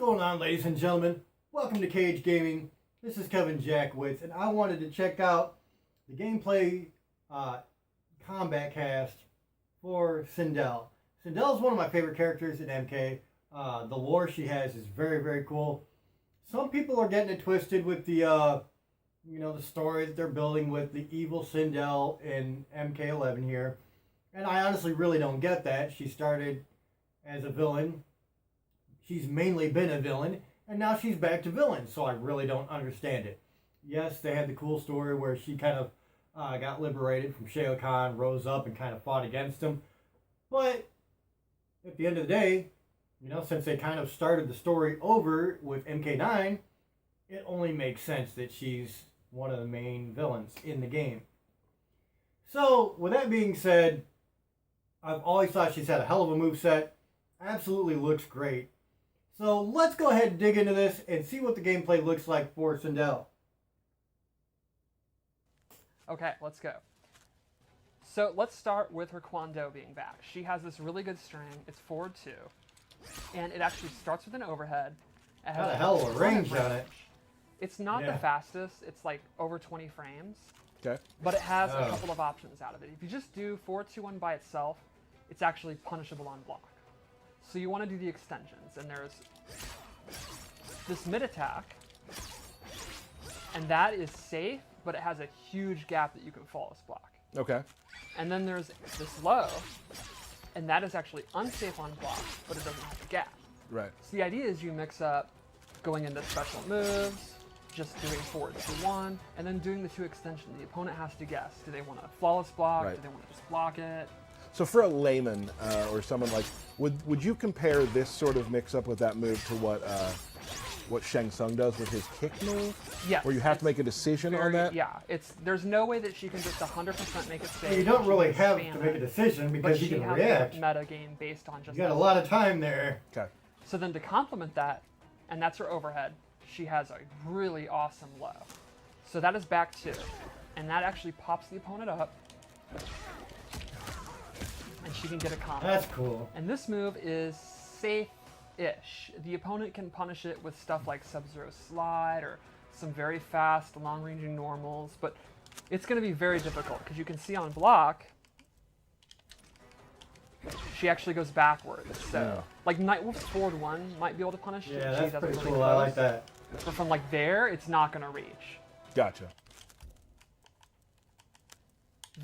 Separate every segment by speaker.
Speaker 1: going on, ladies and gentlemen? Welcome to Kaged Gaming. This is Kevin Jackwitz, and I wanted to check out the gameplay Kombat Kast for Sindel. Sindel is one of my favorite characters in MK. The lore she has is very, very cool. Some people are getting it twisted with the, the story that they're building with the evil Sindel in MK11 here. And I honestly really don't get that. She started as a villain. She's mainly been a villain, and now she's back to villain, so I really don't understand it. Yes, they had the cool story where she kind of got liberated from Shao Kahn, rose up, and kind of fought against him. But at the end of the day, since they kind of started the story over with MK9, it only makes sense that she's one of the main villains in the game. So, with that being said, I've always thought she's had a hell of a moveset. Absolutely looks great. So let's go ahead and dig into this and see what the gameplay looks like for Sindel.
Speaker 2: Okay, let's go. So let's start with her Kwando being back. She has this really good string. It's forward 2. And it actually starts with an overhead. It has
Speaker 1: Got a hell of a range on it.
Speaker 2: It's not the fastest. It's like over 20 frames.
Speaker 3: Okay.
Speaker 2: But it has a couple of options out of it. If you just do forward 2-1 by itself, it's actually punishable on block. So you want to do the extensions, and there's this mid attack, and that is safe, but it has a huge gap that you can flawless block.
Speaker 3: Okay.
Speaker 2: And then there's this low, and that is actually unsafe on block, but it doesn't have a gap.
Speaker 3: Right.
Speaker 2: So the idea is you mix up going into special moves, just doing forward 2-1, and then doing the 2 extensions. The opponent has to guess. Do they want to flawless block?
Speaker 3: Right.
Speaker 2: Do they want to just block it?
Speaker 3: So for a layman or someone like, would you compare this sort of mix-up with that move to what Shang Tsung does with his kick move?
Speaker 2: Yes.
Speaker 3: Where you have to make a decision on that?
Speaker 2: Yeah. There's no way that she can just 100% make it safe.
Speaker 1: You don't really have to make a decision because you can react.
Speaker 2: Meta game based on just.
Speaker 1: You got a lot of time there.
Speaker 3: Okay.
Speaker 2: So then to complement that, and that's her overhead, she has a really awesome low. So that is back 2, and that actually pops the opponent up. And she can get a combo.
Speaker 1: That's cool.
Speaker 2: And this move is safe-ish. The opponent can punish it with stuff like Sub-Zero Slide or some very fast, long-ranging normals, but it's going to be very difficult because you can see on block, she actually goes backwards. So, like Nightwolf's forward 1 might be able to punish it.
Speaker 1: Yeah,
Speaker 2: She
Speaker 1: that's
Speaker 2: does
Speaker 1: pretty
Speaker 2: really
Speaker 1: cool.
Speaker 2: close.
Speaker 1: I like that.
Speaker 2: But from like there, it's not going to reach.
Speaker 3: Gotcha.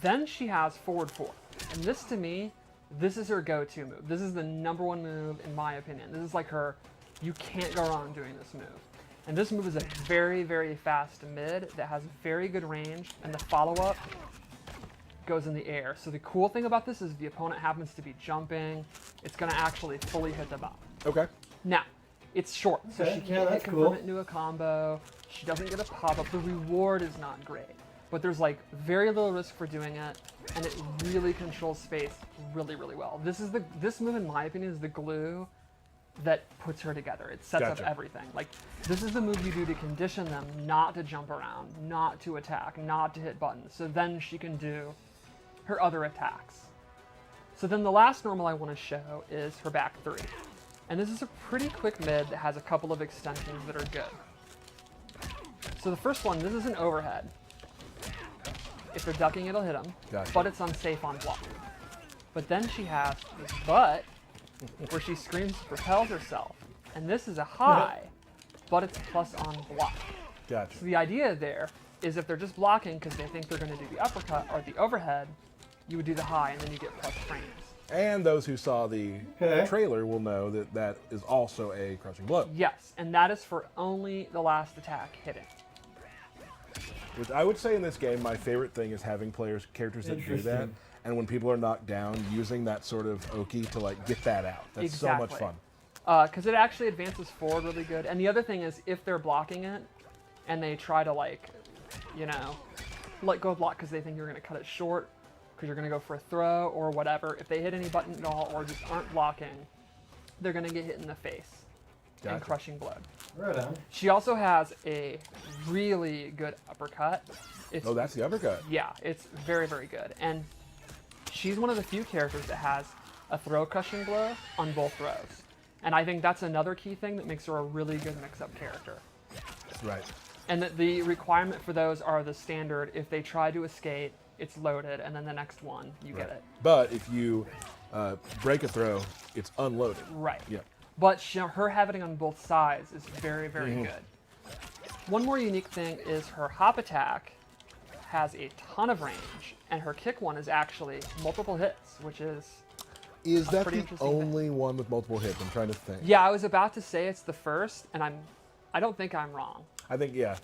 Speaker 2: Then she has forward 4. And this, to me, this is her go-to move. This is the #1 move, in my opinion. This is like her, you can't go wrong doing this move. And this move is a very, very fast mid that has very good range, and the follow-up goes in the air. So the cool thing about this is if the opponent happens to be jumping, it's going to actually fully hit them up.
Speaker 3: Okay.
Speaker 2: Now, it's short, so she can't hit confirm it into a combo. She doesn't get a pop-up. The reward is not great. But there's like very little risk for doing it, and it really controls space really, really well. This move, in my opinion, is the glue that puts her together. It sets up everything. Like, this is the move you do to condition them not to jump around, not to attack, not to hit buttons. So then she can do her other attacks. So then the last normal I want to show is her back 3. And this is a pretty quick mid that has a couple of extensions that are good. So the first one, this is an overhead. If they're ducking, it'll hit them, but it's unsafe on block. But then she has this butt where she screams, propels herself, and this is a high, but it's plus on block.
Speaker 3: Gotcha.
Speaker 2: So the idea there is if they're just blocking because they think they're going to do the uppercut or the overhead, you would do the high, and then you get plus frames.
Speaker 3: And those who saw the trailer will know that that is also a crushing blow.
Speaker 2: Yes, and that is for only the last attack hitting.
Speaker 3: Which I would say in this game, my favorite thing is having characters that do that, and when people are knocked down, using that sort of Oki to like get that out. That's so much fun.
Speaker 2: Because it actually advances forward really good. And the other thing is, if they're blocking it, and they try to like, let go of block because they think you're going to cut it short, because you're going to go for a throw or whatever, if they hit any button at all or just aren't blocking, they're going to get hit in the face and crushing blow.
Speaker 1: Right on.
Speaker 2: She also has a really good uppercut.
Speaker 3: Oh, that's the uppercut.
Speaker 2: Yeah, it's very, very good. And she's one of the few characters that has a throw crushing blow on both throws. And I think that's another key thing that makes her a really good mix-up character.
Speaker 3: Right.
Speaker 2: And the requirement for those are the standard. If they try to escape, it's loaded, and then the next one, you get it.
Speaker 3: But if you break a throw, it's unloaded.
Speaker 2: Right.
Speaker 3: Yeah.
Speaker 2: But her having it on both sides is very, very good. One more unique thing is her hop attack has a ton of range, and her kick one is actually multiple hits, which is
Speaker 3: that
Speaker 2: pretty
Speaker 3: the
Speaker 2: interesting
Speaker 3: only one with multiple hits? I'm trying to think.
Speaker 2: Yeah, I was about to say it's the first, and I don't think I'm wrong.
Speaker 3: I think, yeah.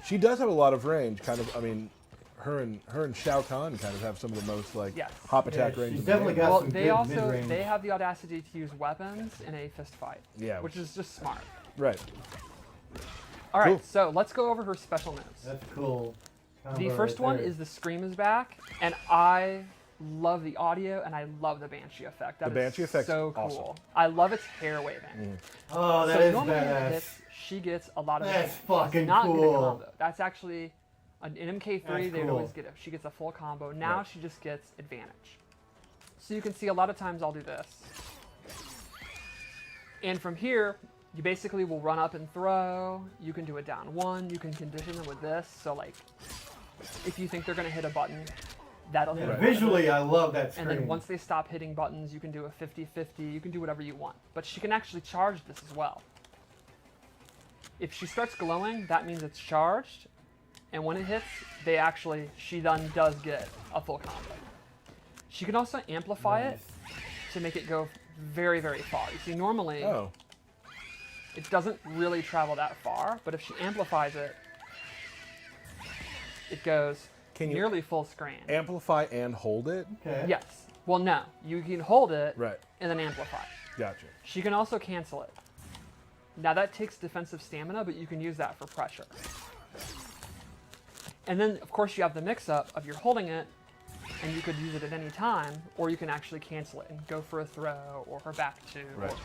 Speaker 3: She does have a lot of range, kind of. I mean, her and Shao Kahn kind of have some of the most like hop attack range.
Speaker 1: She's definitely got some good mid-range.
Speaker 2: They have the audacity to use weapons in a fist fight.
Speaker 3: Yeah.
Speaker 2: Which is just smart.
Speaker 3: Right.
Speaker 2: All right,
Speaker 3: Cool.
Speaker 2: So let's go over her special moves.
Speaker 1: That's cool.
Speaker 2: The first one is the Scream is back, and I love the audio and I love the Banshee effect. That
Speaker 3: The Banshee effect's
Speaker 2: so cool.
Speaker 3: awesome.
Speaker 2: I love its hair waving.
Speaker 1: Oh, that
Speaker 2: so
Speaker 1: is
Speaker 2: normally when it
Speaker 1: badass.
Speaker 2: hits, she gets a lot of
Speaker 1: That's
Speaker 2: damage.
Speaker 1: fucking
Speaker 2: It's not
Speaker 1: cool.
Speaker 2: in a combo. That's actually in MK3
Speaker 1: That's
Speaker 2: they'd
Speaker 1: cool.
Speaker 2: always get it. She gets a full combo. Now
Speaker 3: Right.
Speaker 2: she just gets advantage. So you can see a lot of times I'll do this. And from here, you basically will run up and throw. You can do it down one. You can condition them with this. So like, if you think they're gonna hit a button, that'll hit a button.
Speaker 1: Visually, I love that screen.
Speaker 2: And then once they stop hitting buttons, you can do a 50-50. You can do whatever you want. But she can actually charge this as well. If she starts glowing, that means it's charged. And when it hits, she then does get a full combo. She can also amplify it to make it go very, very far. You see, normally it doesn't really travel that far, but if she amplifies it, it goes nearly full screen.
Speaker 3: Amplify and hold it?
Speaker 1: Okay.
Speaker 2: Yes. Well, no. You can hold it
Speaker 3: Right.
Speaker 2: and then amplify.
Speaker 3: Gotcha.
Speaker 2: She can also cancel it. Now that takes defensive stamina, but you can use that for pressure. And then, of course, you have the mix-up of you're holding it, and you could use it at any time, or you can actually cancel it and go for a throw, or her back two,
Speaker 3: Right.
Speaker 2: or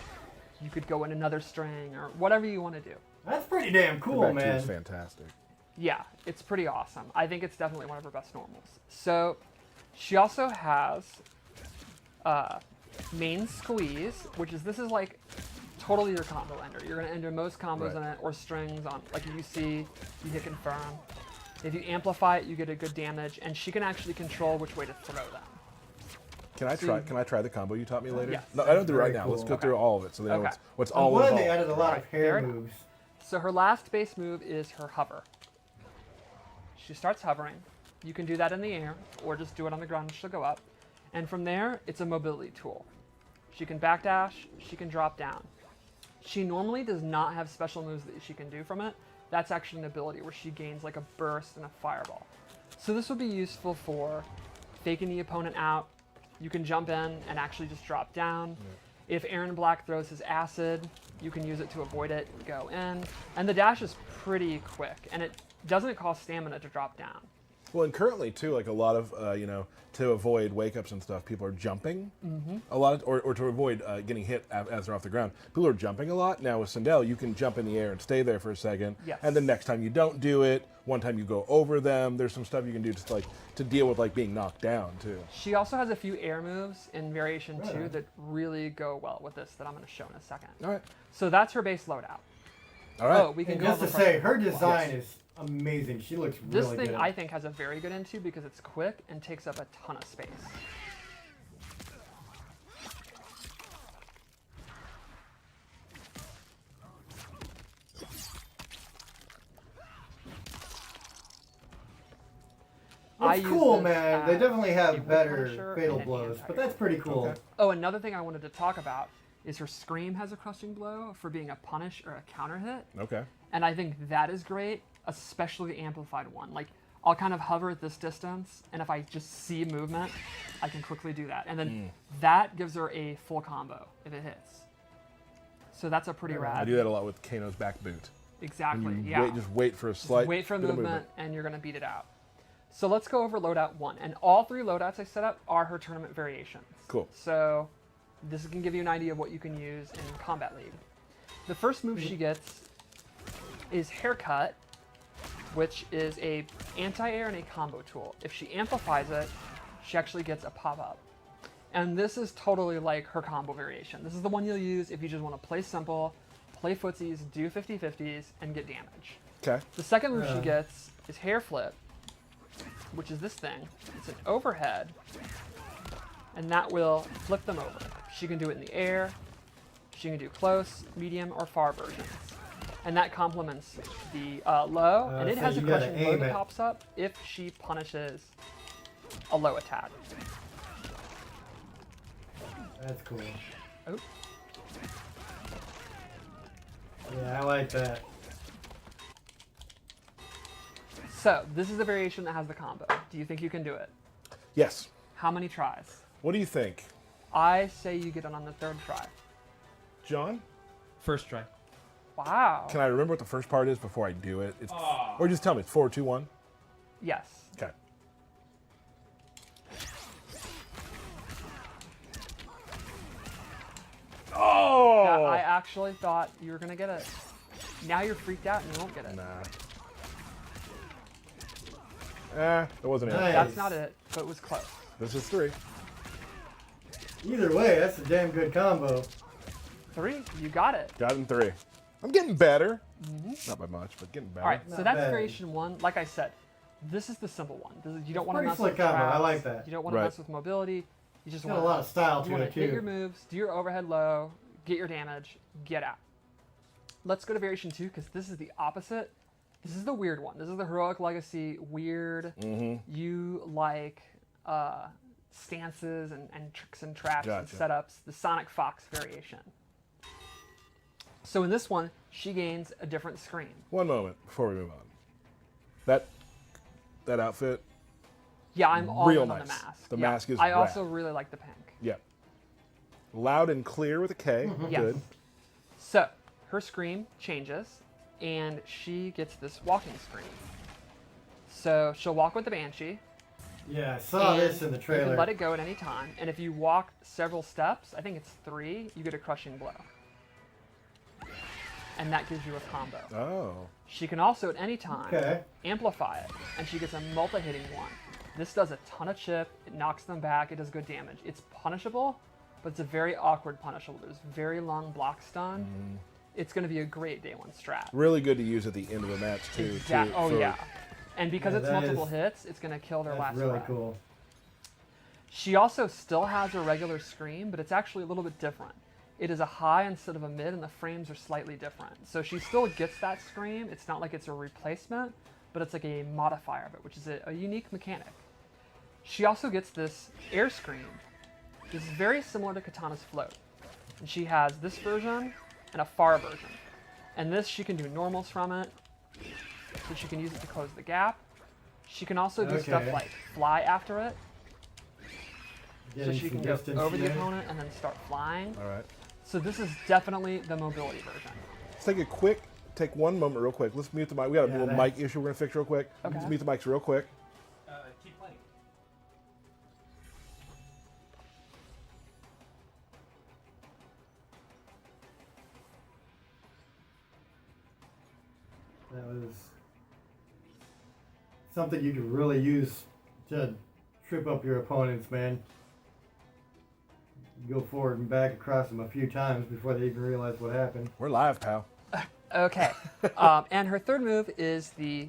Speaker 2: you could go in another string, or whatever you want to do.
Speaker 1: That's pretty damn cool,
Speaker 3: The back two
Speaker 1: man.
Speaker 3: is fantastic.
Speaker 2: Yeah, it's pretty awesome. I think it's definitely one of her best normals. So, she also has main squeeze, this is like totally your combo ender. You're gonna enter most combos in it, or strings on, like if you see, you hit confirm. If you amplify it, you get a good damage, and she can actually control which way to throw them.
Speaker 3: Can I try? Can I try the combo you taught me later?
Speaker 2: Yes.
Speaker 3: No, I don't do it right
Speaker 1: Very
Speaker 3: now.
Speaker 1: cool.
Speaker 3: Let's go through all of it so they know
Speaker 2: Okay.
Speaker 3: what's
Speaker 1: I'm
Speaker 3: all
Speaker 1: glad
Speaker 3: involved.
Speaker 1: they added a lot of hair
Speaker 2: Fair enough.
Speaker 1: moves.
Speaker 2: So her last base move is her hover. She starts hovering. You can do that in the air, or just do it on the ground and she'll go up. And from there, it's a mobility tool. She can backdash, she can drop down. She normally does not have special moves that she can do from it. That's actually an ability where she gains like a burst and a fireball. So this would be useful for faking the opponent out. You can jump in and actually just drop down. If Aaron Black throws his acid, you can use it to avoid it, go in. And the dash is pretty quick, and it doesn't cost stamina to drop down.
Speaker 3: Well, and currently too, like a lot of to avoid wake ups and stuff, people are jumping a lot, or to avoid getting hit as they're off the ground. People are jumping a lot. Now with Sindel, you can jump in the air and stay there for a second,
Speaker 2: Yes.
Speaker 3: and then next time you don't do it. One time you go over them. There's some stuff you can do just like to deal with like being knocked down too.
Speaker 2: She also has a few air moves in Variation 2 that really go well with this that I'm going to show in a second.
Speaker 3: All right.
Speaker 2: So that's her base loadout.
Speaker 3: All right.
Speaker 2: Oh, we can
Speaker 1: And
Speaker 2: go
Speaker 1: just
Speaker 2: over
Speaker 1: to say, her design
Speaker 3: Yes.
Speaker 1: is amazing. She looks
Speaker 2: This
Speaker 1: really
Speaker 2: thing
Speaker 1: good.
Speaker 2: I think has a very good into because it's quick and takes up a ton of space. I
Speaker 1: It's
Speaker 2: use
Speaker 1: cool,
Speaker 2: this
Speaker 1: man. They
Speaker 2: as
Speaker 1: definitely
Speaker 2: a
Speaker 1: have
Speaker 2: whip
Speaker 1: better
Speaker 2: punisher
Speaker 1: fatal
Speaker 2: and an
Speaker 1: blows, but
Speaker 2: anti-air.
Speaker 1: that's pretty cool.
Speaker 3: Okay.
Speaker 2: Oh, another thing I wanted to talk about is her Scream has a crushing blow for being a punish or a counter hit.
Speaker 3: Okay.
Speaker 2: And I think that is great, especially the amplified one. Like, I'll kind of hover at this distance, and if I just see movement, I can quickly do that. And then that gives her a full combo if it hits. So that's a pretty
Speaker 3: I
Speaker 2: rad.
Speaker 3: do that a lot with Kano's back boot.
Speaker 2: Exactly,
Speaker 3: When you
Speaker 2: yeah.
Speaker 3: just wait for a slight
Speaker 2: Wait for
Speaker 3: bit of
Speaker 2: movement, and you're going to beat it out. So let's go over loadout 1. And all 3 loadouts I set up are her tournament variations.
Speaker 3: Cool.
Speaker 2: So this can give you an idea of what you can use in Combat League. The first move she gets is Haircut, which is a anti-air and a combo tool. If she amplifies it, she actually gets a pop-up. And this is totally like her combo variation. This is the one you'll use if you just want to play simple, play footsies, do 50-50s, and get damage.
Speaker 3: Okay.
Speaker 2: The second move she gets is hair flip, which is this thing. It's an overhead, and that will flip them over. She can do it in the air. She can do close, medium, or far versions. And that complements the low, and it
Speaker 1: so
Speaker 2: has a
Speaker 1: you gotta
Speaker 2: crushing blow
Speaker 1: aim
Speaker 2: that
Speaker 1: it.
Speaker 2: pops up if she punishes a low attack.
Speaker 1: That's cool.
Speaker 2: Oh.
Speaker 1: Yeah, I like that.
Speaker 2: So, this is the variation that has the combo. Do you think you can do it?
Speaker 3: Yes.
Speaker 2: How many tries?
Speaker 3: What do you think,
Speaker 2: I say you get it on the third try.
Speaker 3: John?
Speaker 4: First try.
Speaker 2: Wow.
Speaker 3: Can I remember what the first part is before I do it? Or just tell me. It's 4, 2, 1.
Speaker 2: Yes.
Speaker 3: Okay. Oh!
Speaker 2: Yeah, I actually thought you were going to get it. Now you're freaked out and you won't get it.
Speaker 3: Nah. It wasn't it.
Speaker 1: Nice.
Speaker 2: That's not it, but it was close.
Speaker 3: This is 3.
Speaker 1: Either way, that's a damn good combo.
Speaker 2: 3, you got it.
Speaker 3: Got it in 3. I'm getting better. Not by much, but getting better.
Speaker 2: All right, so
Speaker 1: Not
Speaker 2: that's
Speaker 1: bad.
Speaker 2: variation 1. Like I said, this is the simple one. You don't want to
Speaker 1: Pretty
Speaker 2: mess
Speaker 1: slick
Speaker 2: with
Speaker 1: combo. I
Speaker 2: traps.
Speaker 1: like that.
Speaker 2: You don't want to
Speaker 3: Right.
Speaker 2: mess with mobility. You just
Speaker 1: Got
Speaker 2: want
Speaker 1: a lot of style
Speaker 2: you
Speaker 1: to
Speaker 2: want
Speaker 1: it
Speaker 2: to hit
Speaker 1: too.
Speaker 2: your moves, do your overhead low, get your damage, get out. Let's go to variation 2 because this is the opposite. This is the weird one. This is the Heroic Legacy weird. You like stances and tricks and traps
Speaker 3: Gotcha.
Speaker 2: and setups. The Sonic Fox variation. So in this one, she gains a different screen.
Speaker 3: One moment before we move on. That outfit,
Speaker 2: Yeah, I'm all
Speaker 3: Real
Speaker 2: in on the
Speaker 3: nice.
Speaker 2: mask.
Speaker 3: The
Speaker 2: Yeah.
Speaker 3: mask is
Speaker 2: I
Speaker 3: rad.
Speaker 2: also really like the pink.
Speaker 3: yeah. Loud and clear with a K.
Speaker 2: Yes.
Speaker 3: Good.
Speaker 2: So her scream changes, and she gets this walking scream. So she'll walk with the Banshee.
Speaker 1: Yeah, I saw
Speaker 2: and
Speaker 1: this in the
Speaker 2: You
Speaker 1: trailer.
Speaker 2: can let it go at any time, and if you walk several steps, I think it's 3, you get a crushing blow. And that gives you a combo.
Speaker 3: Oh.
Speaker 2: She can also, at any time,
Speaker 1: Okay.
Speaker 2: amplify it, and she gets a multi-hitting one. This does a ton of chip, it knocks them back, it does good damage. It's punishable, but it's a very awkward punishable. There's very long block stun. It's going to be a great day one strat.
Speaker 3: Really good to use at the end of a match, too.
Speaker 2: Oh,
Speaker 3: for-
Speaker 2: yeah. And because
Speaker 1: Yeah,
Speaker 2: it's
Speaker 1: that
Speaker 2: multiple
Speaker 1: is-
Speaker 2: hits, it's going to kill their
Speaker 1: That's
Speaker 2: last
Speaker 1: really
Speaker 2: breath.
Speaker 1: cool.
Speaker 2: She also still has a regular scream, but it's actually a little bit different. It is a high instead of a mid, and the frames are slightly different. So she still gets that scream. It's not like it's a replacement, but it's like a modifier of it, which is a unique mechanic. She also gets this air scream. This is very similar to Katana's float. And she has this version and a far version. And this, she can do normals from it, so she can use it to close the gap. She can also do stuff
Speaker 1: Okay.
Speaker 2: like fly after it, so
Speaker 1: Getting
Speaker 2: she
Speaker 1: some
Speaker 2: can go
Speaker 1: distance
Speaker 2: over the
Speaker 1: there.
Speaker 2: opponent and then start flying.
Speaker 3: All right.
Speaker 2: So this is definitely the mobility version.
Speaker 3: Let's take one moment real quick. Let's mute the mic. We got a
Speaker 1: Yeah,
Speaker 3: little
Speaker 1: that's-
Speaker 3: mic issue we're going to fix real quick.
Speaker 2: Okay.
Speaker 3: Let's mute the mics real quick.
Speaker 4: Keep playing.
Speaker 1: That was something you could really use to trip up your opponents, man. You go forward and back across them a few times before they even realize what happened.
Speaker 3: We're live, pal.
Speaker 2: Okay. And her third move is the...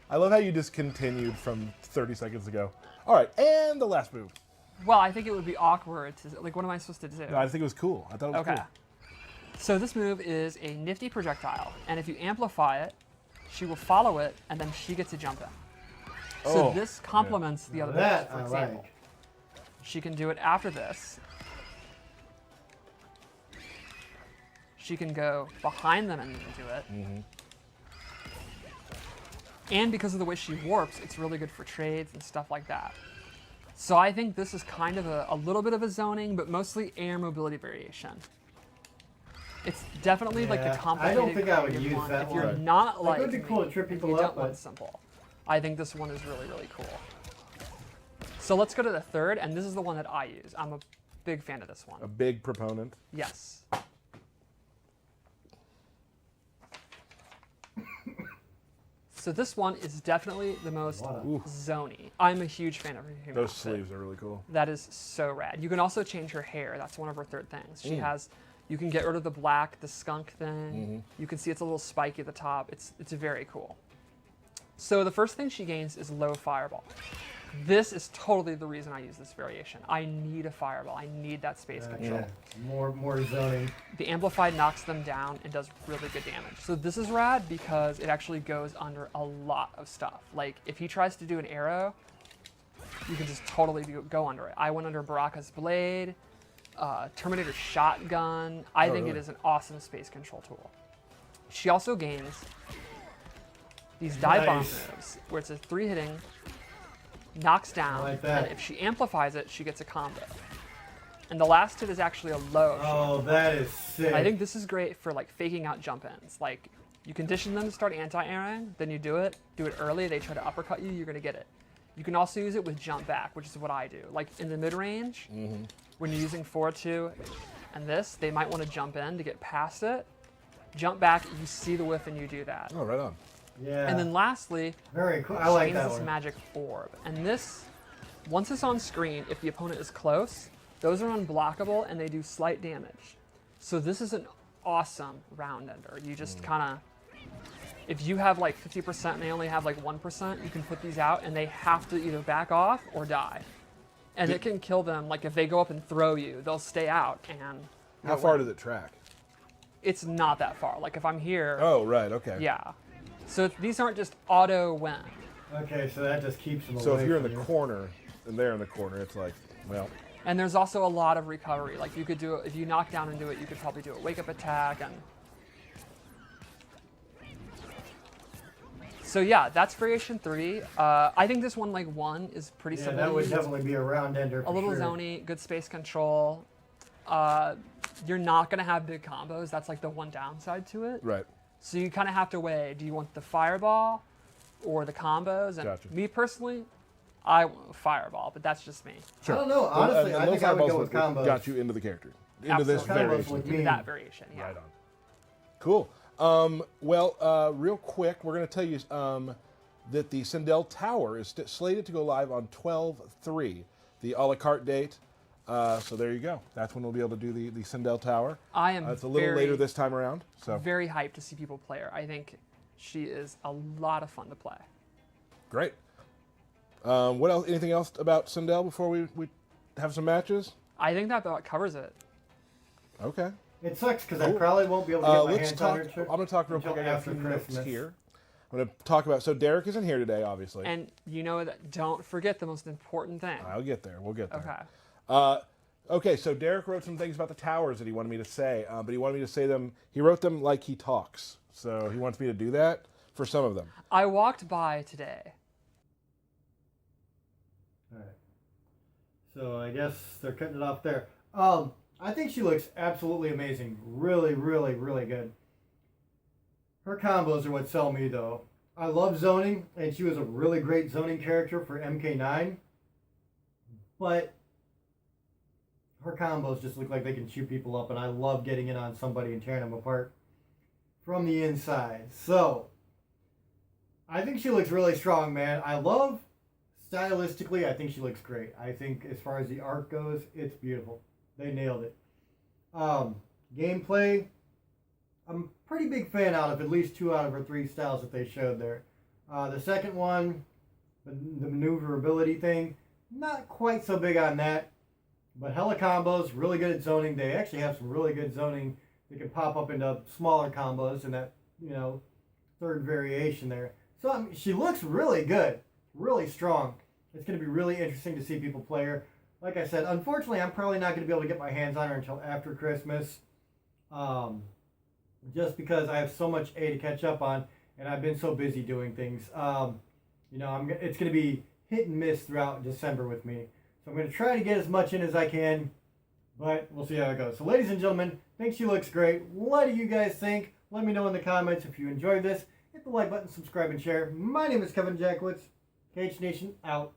Speaker 3: I love how you just continued from 30 seconds ago. All right, and the last move.
Speaker 2: Well, I think it would be awkward to... Like, what am I supposed to do?
Speaker 3: No, I think it was cool. I thought it was
Speaker 2: Okay.
Speaker 3: cool.
Speaker 2: So this move is a nifty projectile, and if you amplify it, she will follow it, and then she gets a jump in. So
Speaker 3: Oh,
Speaker 2: this complements the other moves,
Speaker 1: That
Speaker 2: for
Speaker 1: I
Speaker 2: example.
Speaker 1: like.
Speaker 2: She can do it after this. She can go behind them and do it. And because of the way she warps, it's really good for trades and stuff like that. So I think this is kind of a little bit of a zoning, but mostly air mobility variation. It's definitely like the
Speaker 1: Yeah,
Speaker 2: complicated
Speaker 1: I don't think I would
Speaker 2: creative
Speaker 1: use
Speaker 2: one.
Speaker 1: that
Speaker 2: If you're
Speaker 1: one.
Speaker 2: not
Speaker 1: Like,
Speaker 2: like
Speaker 1: it would be cool to trip
Speaker 2: if
Speaker 1: people
Speaker 2: you
Speaker 1: up,
Speaker 2: don't want
Speaker 1: but-
Speaker 2: simple. I think this one is really, really cool. So let's go to the third, and this is the one that I use. I'm a big fan of this
Speaker 3: A
Speaker 2: one.
Speaker 3: big proponent.
Speaker 2: Yes. So this one is definitely the most
Speaker 1: Ooh.
Speaker 2: zony. I'm a huge fan of her human
Speaker 3: Those
Speaker 2: outfit.
Speaker 3: sleeves are really cool.
Speaker 2: That is so rad. You can also change her hair. That's one of her third things. She has, you can get rid of the black, the skunk thing. You can see it's a little spiky at the top. It's very cool. So the first thing she gains is low fireball. This is totally the reason I use this variation. I need a fireball. I need that space control.
Speaker 1: Yeah, more zoning.
Speaker 2: The amplified knocks them down and does really good damage. So this is rad because it actually goes under a lot of stuff. Like if he tries to do an arrow, you can just totally go under it. I went under Baraka's blade, Terminator shotgun. I think it is an awesome space control tool. She also gains these dive bomb moves where it's a 3 hitting, knocks down,
Speaker 1: like that.
Speaker 2: and if she amplifies it, she gets a combo. And the last hit is actually a low.
Speaker 1: Oh, that is sick.
Speaker 2: I think this is great for like faking out jump ins. Like you condition them to start anti-airing, then you do it early, they try to uppercut you, you're gonna get it. You can also use it with jump back, which is what I do. Like in the mid range, when you're using 4-2 and this, they might want to jump in to get past it. Jump back, you see the whiff and you do that.
Speaker 3: Oh, right on.
Speaker 1: Yeah.
Speaker 2: And then lastly,
Speaker 1: very cool. I like
Speaker 2: she
Speaker 1: that
Speaker 2: gains this
Speaker 1: one.
Speaker 2: magic orb. And this, once it's on screen, if the opponent is close, those are unblockable and they do slight damage. So this is an awesome round ender. You just kind of, if you have like 50% and they only have like 1%, you can put these out and they have to either back off or die. And it can kill them. Like if they go up and throw you, they'll stay out and
Speaker 3: How far does it track?
Speaker 2: it's not that far. Like if I'm here,
Speaker 3: Oh, right, okay.
Speaker 2: yeah. So these aren't just auto win.
Speaker 1: Okay, so that just keeps them away.
Speaker 3: So if you're in
Speaker 1: from
Speaker 3: the
Speaker 1: you.
Speaker 3: corner and they're in the corner, it's like, well,
Speaker 2: And there's also a lot of recovery. Like you could do it, if you knock down and do it, you could probably do a wake up attack. And so yeah, that's variation 3. I think this one, like 1, is pretty
Speaker 1: Yeah,
Speaker 2: simple.
Speaker 1: that
Speaker 2: to
Speaker 1: would
Speaker 2: use.
Speaker 1: definitely be a round ender.
Speaker 2: A
Speaker 1: For
Speaker 2: little
Speaker 1: sure.
Speaker 2: zony, good space control. You're not gonna have big combos. That's like the one downside to it.
Speaker 3: right.
Speaker 2: So you kind of have to weigh, do you want the fireball or the combos? And
Speaker 3: Gotcha.
Speaker 2: me personally, I want fireball, but that's just me.
Speaker 3: Sure.
Speaker 1: I don't know. Honestly, I
Speaker 3: those
Speaker 1: think I would go
Speaker 3: eyeballs
Speaker 1: with combos.
Speaker 3: got you into the character. Into this
Speaker 2: Absolutely.
Speaker 1: Combos
Speaker 3: variation.
Speaker 1: would
Speaker 2: Into
Speaker 1: mean-
Speaker 2: that variation, yeah.
Speaker 3: Right on. Cool. Real quick, we're going to tell you that the Sindel Tower is slated to go live on 12/3, the a la carte date. So there you go. That's when we'll be able to do the Sindel Tower.
Speaker 2: I am
Speaker 3: It's a little later this time around. So
Speaker 2: very hyped to see people play her. I think she is a lot of fun to play.
Speaker 3: great. What else? Anything else about Sindel before we have some matches?
Speaker 2: I think that about covers it.
Speaker 3: Okay.
Speaker 1: It sucks because I probably won't be able to get my
Speaker 3: Let's
Speaker 1: hands
Speaker 3: talk.
Speaker 1: on her.
Speaker 3: I'm going to talk real
Speaker 1: until
Speaker 3: quick. I got a
Speaker 1: after
Speaker 3: few notes
Speaker 1: Christmas.
Speaker 3: here. I'm going to talk about. So Derek isn't here today, obviously.
Speaker 2: And you know that, don't forget the most important thing.
Speaker 3: I'll get there. We'll get there.
Speaker 2: Okay.
Speaker 3: Okay, so Derek wrote some things about the towers that he wanted me to say, but he wanted me to say them. He wrote them like he talks, so he wants me to do that for some of them.
Speaker 2: I walked by today.
Speaker 1: All right. So I guess they're cutting it off there. I think she looks absolutely amazing. Really, really, really good. Her combos are what sell me, though. I love zoning, and she was a really great zoning character for MK9. But her combos just look like they can chew people up, and I love getting in on somebody and tearing them apart from the inside. So, I think she looks really strong, man. I love, stylistically, I think she looks great. I think as far as the art goes, it's beautiful. They nailed it. Gameplay, I'm a pretty big fan out of at least 2 out of her 3 styles that they showed there. The second one, the maneuverability thing, not quite so big on that. But hella combos, really good at zoning. They actually have some really good zoning that can pop up into smaller combos in that, third variation there. So she looks really good, really strong. It's going to be really interesting to see people play her. Like I said, unfortunately, I'm probably not going to be able to get my hands on her until after Christmas. Just because I have so much to catch up on, and I've been so busy doing things. It's going to be hit and miss throughout December with me. So I'm going to try to get as much in as I can, but we'll see how it goes. So ladies and gentlemen, I think she looks great. What do you guys think? Let me know in the comments if you enjoyed this. Hit the like button, subscribe, and share. My name is Kevin Jackwitz. Kaged Nation out.